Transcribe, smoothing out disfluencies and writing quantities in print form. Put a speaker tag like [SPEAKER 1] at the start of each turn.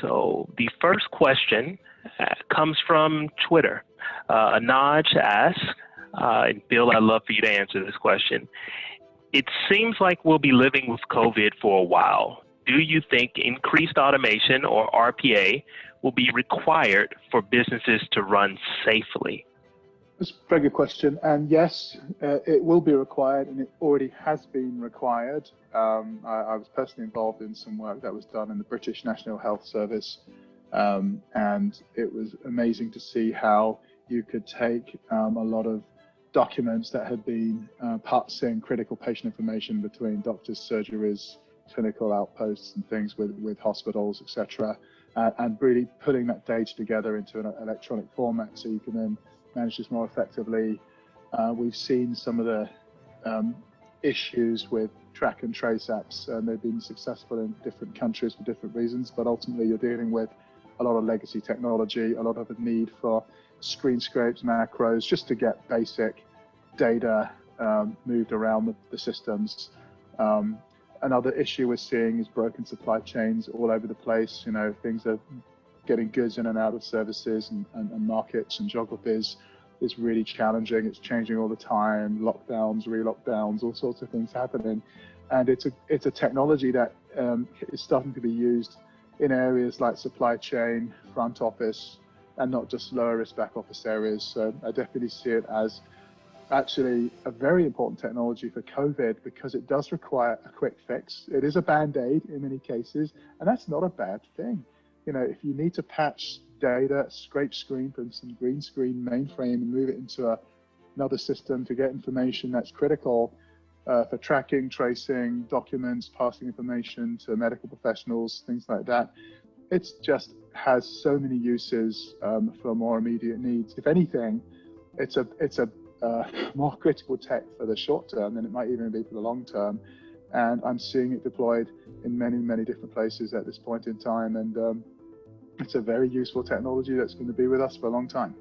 [SPEAKER 1] So the first question comes from Twitter. Anaj asks, and Bill, I'd love for you to answer this question. It seems like we'll be living with COVID for a while. Do you think increased automation or RPA will be required for businesses to run safely?
[SPEAKER 2] That's a very good question. And yes, it will be required, and it already has been required. I was personally involved in some work that was done in the British National Health Service. And it was amazing to see how you could take a lot of documents that had been passing critical patient information between doctors' surgeries, clinical outposts and things with hospitals, etc., and really putting that data together into an electronic format so you can then manage this more effectively. We've seen some of the issues with track and trace apps, and they've been successful in different countries for different reasons, but ultimately you're dealing with a lot of legacy technology, a lot of the need for screen scrapes, macros, just to get basic data moved around the systems. Another issue we're seeing is broken supply chains all over the place. You know, things are getting goods in and out of services and markets and geographies is really challenging. It's changing all the time, lockdowns, re-lockdowns, all sorts of things happening. And it's a technology that is starting to be used in areas like supply chain, front office, and not just lower risk back office areas. So I definitely see it as actually a very important technology for COVID because it does require a quick fix. It is a band-aid in many cases, and that's not a bad thing. You know, if you need to patch data, scrape screen from some green screen mainframe and move it into another system to get information that's critical for tracking, tracing, documents, passing information to medical professionals, things like that. It just has so many uses for more immediate needs. If anything, it's a more critical tech for the short term than it might even be for the long term. And I'm seeing it deployed in many, many different places at this point in time. And it's a very useful technology that's going to be with us for a long time.